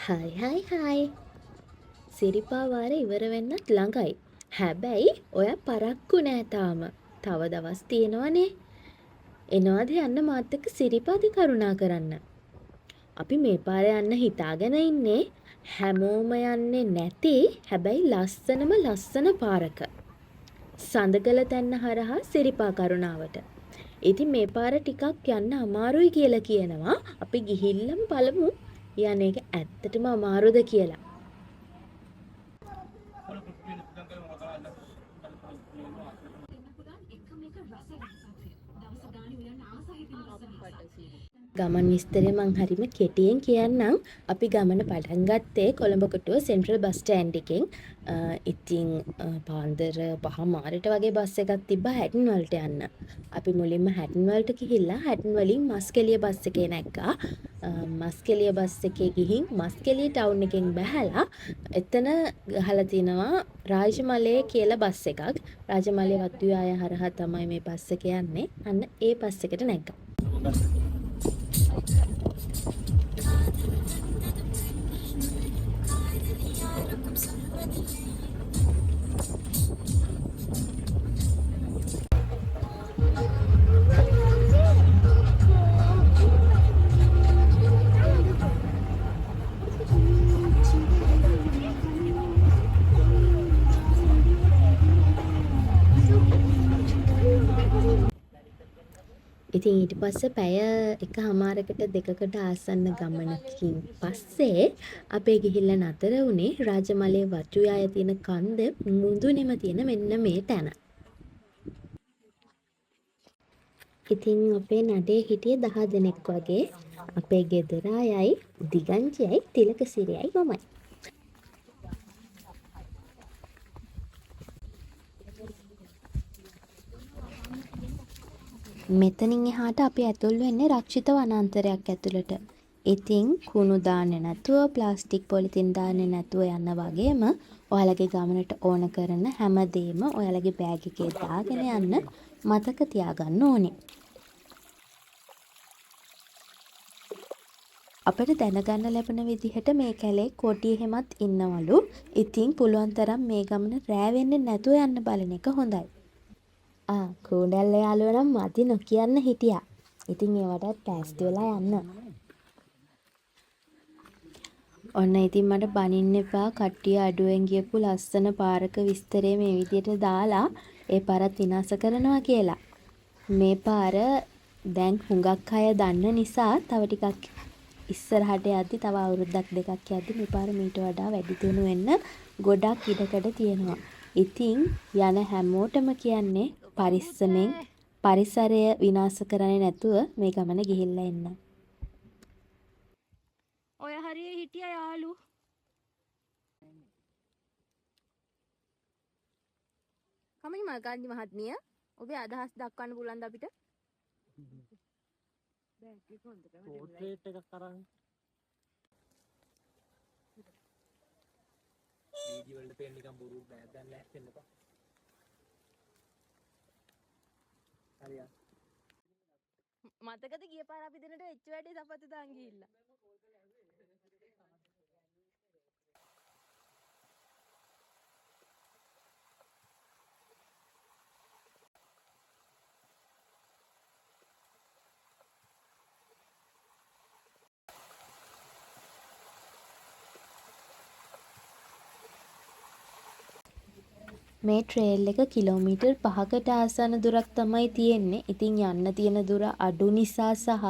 හයි සිරිපා වාරේ ඉවර වෙන්නත් ළඟයි. හැබැයි ඔය පරක්කු නෑ තාම. තව දවස් තියෙනවනේ. එනවාද යන්න මාත් එක්ක සිරිපාදි කරුණා කරන්න. අපි මේ පාරේ යන්න හිතාගෙන ඉන්නේ. හැමෝම යන්නේ නැති හැබැයි ලස්සන පාරක. සඳගල තැන්න හරහා සිරිපා කරුණාවට. ඉතින් මේ පාර ටිකක් යන්න අමාරුයි කියලා කියනවා. අපි ගිහිල්ලම බලමු යන එක ඇත්තටම අමාරුද කියලා. ගමන් විස්තරය මං හරිම කෙටියෙන් කියන්නම්. අපි ගමන පටන් ගත්තේ කොළඹ සෙන්ට්‍රල් බස් ස්ටෑන්ඩ් එකෙන්. ඉතින් පාන්දර 5 වගේ බස් එකක් තිබ්බා හැටන් වලට යන්න. අපි මුලින්ම හැටන් වලට ගිහිල්ලා හැටන් වලින් මස්කෙලිය බස් එකේ නැග්ගා. මස්කෙලිය බස් එකේ ගිහින් මස්කෙලිය ටවුන් එකෙන් බැහැලා එතන ගහලා තිනවා රාජමලේ කියලා බස් එකක්. රාජමලේ වත්වියාය හරහා තමයි මේ බස් එක යන්නේ. අන්න ඒ බස් එකට නැග්ගා. ඉතින් ඊට පස්සේ පැය එකහමාරකට දෙකකට ආසන්න ගමනකින් පස්සේ අපේ ගිහිල්ලා නතර වුණේ රාජමලේ වටුයාය තියෙන කන්ද මුදුනේම තියෙන මෙන්න මේ තැන. ඉතින් අපේ නඩේ හිටියේ 10 දෙනෙක් වගේ. අපේ ගෙදර අයයි දිගංචියයි තිලකසිරියයි මමයි. මෙතනින් එහාට අපි ඇතුල් වෙන්නේ රක්ෂිත වනාන්තරයක් ඇතුළට. ඉතින් කුණු දාන්නේ නැතුව ප්ලාස්ටික් පොලිතින් දාන්නේ නැතුව යන්න වගේම ඔයාලගේ ගමනට ඕන කරන හැමදේම ඔයාලගේ බෑග් එකේ දාගෙන යන්න මතක තියාගන්න ඕනේ. අපිට දැනගන්න ලැබෙන විදිහට මේ කැලේ කොටි එහෙමත් ඉන්නවලු. ඉතින් පුළුවන් තරම් මේ ගමන රෑ වෙන්නේ නැතුව යන්න බලන එක හොඳයි. කූඩැල්ල යාළුවෝ නම් මදි නොකියන්න හිටියා. ඉතින් ඒවටත් ටැස්ට් වෙලා යන්න. ඔන්න ඉතින් මට බනින්න එපා කට්ටිය අඩුවෙන් ගියපු ලස්සන පාරක විස්තරේ මේ විදියට දාලා ඒ පාරත් විනාශ කරනවා කියලා. මේ පාර දැන් හුඟක් අය දන්න නිසා තව ටිකක් ඉස්සරහට යද්දි තව අවුරුද්දක් දෙකක් යද්දි මේ පාර මීට වඩා වැඩි දියුණු වෙන්න ගොඩක් ඉඩකඩ තියෙනවා. ඉතින් යන හැමෝටම කියන්නේ පරිස්සමෙන් පරිසරය විනාශ කරන්නේ නැතුව මේ ගමන ගිහිල්ලා එන්න. ඔය හරිය හිටිය යාළු කමින් මල්කාන්ති මහත්මිය ඔබේ අදහස් දක්වන්න පුළුවන්ද අපිට? පෝට්‍රේට් එකක් කරන්න. වීඩියෝ වලට පේන්න නිකන් බොරු බෑ දැන් ලෑස්තින්න එපා. හරියට. මතකද ගිය පාර අපි දෙන්නට එච්ච වැඩේ සපත්තු දාන් ගිහිල්ලා. මේ ට්‍රේල් එක කිලෝමීටර් 5කට ආසන්න දුරක් තමයි තියෙන්නේ. ඉතින් යන්න තියෙන දුර අඩු නිසා සහ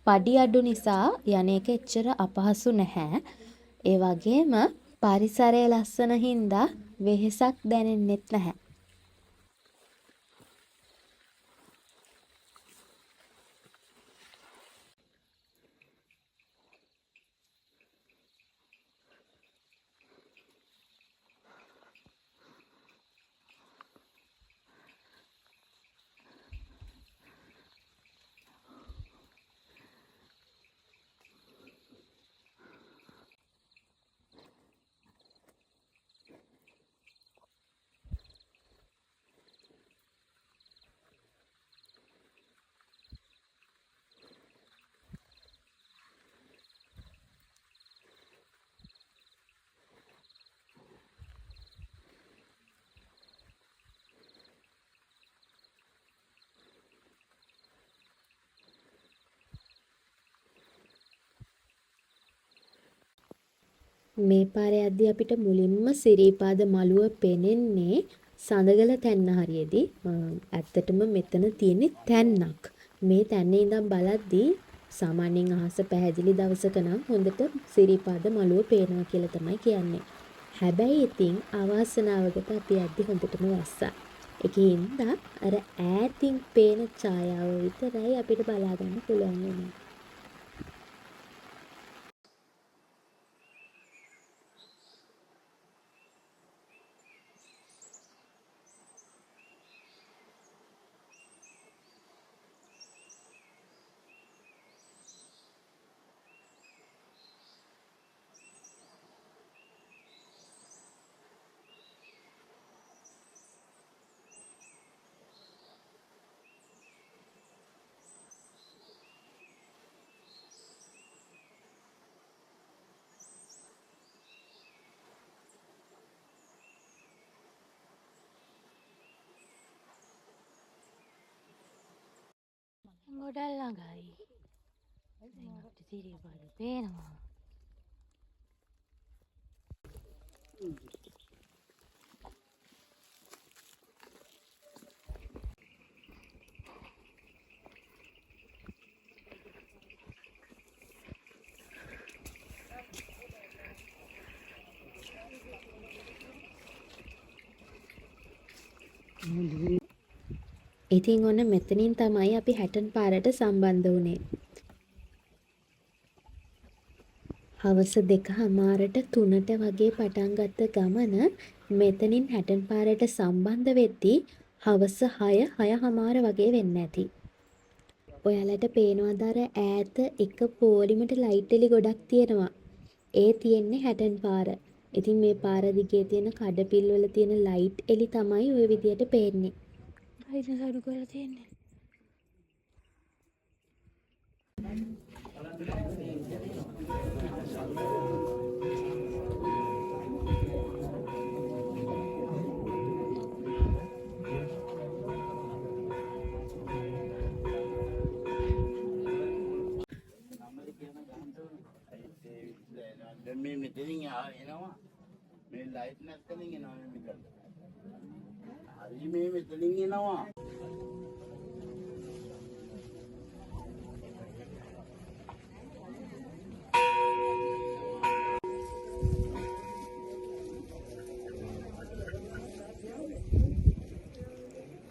පඩි අඩු නිසා යන එක එච්චර අපහසු නැහැ. ඒ වගේම පරිසරය ලස්සන හින්දා වෙහෙසක් දැනෙන්නෙත් නැහැ. මේ පාරේ යද්දී අපිට මුලින්ම සිරිපාද මළුව පෙනෙන්නේ සඳගල තැන්න හරියේදී. ඇත්තටම මෙතන තියෙන්නේ තැන්නක්. මේ තැන්නේ ඉඳන් බලද්දී සාමාන්‍යයෙන් අහස පැහැදිලි දවසක නම් හොඳට සිරිපාද මළුව පේනවා කියලා තමයි කියන්නේ. හැබැයි ඉතින් අවාසනාවකට අපි යද්දී හොඳටම වැස්සා. ඒකින්ද අර ඈතින් පේන ඡායාව විතරයි අපිට බලා ගන්න පුළුවන් වෙන්නේ. ගොඩක් ළඟයි. දැන් අපිට සිරිපාද පේනවා. ඉතින් ඔන්න මෙතනින් තමයි අපි හැටන් පාරට සම්බන්ධ වුණේ. හවස 2:00ට 3ට වගේ පටන් ගත්ත ගමන මෙතනින් හැටන් පාරට සම්බන්ධ වෙද්දී හවස 6:30 වගේ වෙන්න ඇති. ඔයාලට පේනවද අර ඈත එක පෝලිමට ලයිට් එලි ගොඩක් තියෙනවා. ඒ තියෙන්නේ හැටන් පාර. ඉතින් මේ පාර දිගේ තියෙන කඩපිල් වල තියෙන ලයිට් එලි තමයි ওই විදියට පේන්නේ. හයින සරු කරලා තියෙන්නේ. දැන් මේ මෙතනින් එනවා මේ ලයිට් නැත්නම් එනවා මේ මෙතන. හරි මේ මෙතනින් එනවා.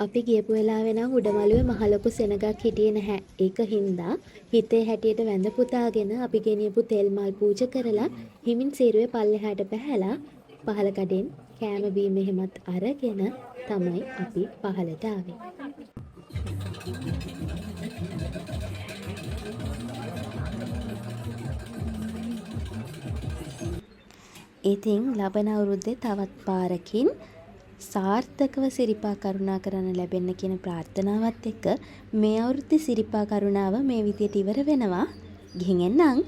අපි ගියපු වෙලාවේ නම් උඩමළුවේ මහ ලොකු සෙනගක් හිටියේ නැහැ. ඒක හින්දා හිතේ හැටියට වැඳ පුතාගෙන අපි ගෙනියපු තෙල් මල් පූජා කරලා හිමින් සීරුවේ පල්ලෙහාට බහැලා පහල කඩෙන් කෑම බීම එහෙමත් අරගෙන තමයි අපි පහලට ආවේ. ඉතින් ලබන අවුරුද්දේ තවත් පාරකින් සාර්ථකව සිරිපා කරුණා කරන්න ලැබෙන්න කියන ප්‍රාර්ථනාවත් එක්ක මේ අවුරුද්දේ සිරිපා කරුණාව මේ විදියට ඉවර වෙනවා. ගිහින් එන්නම්.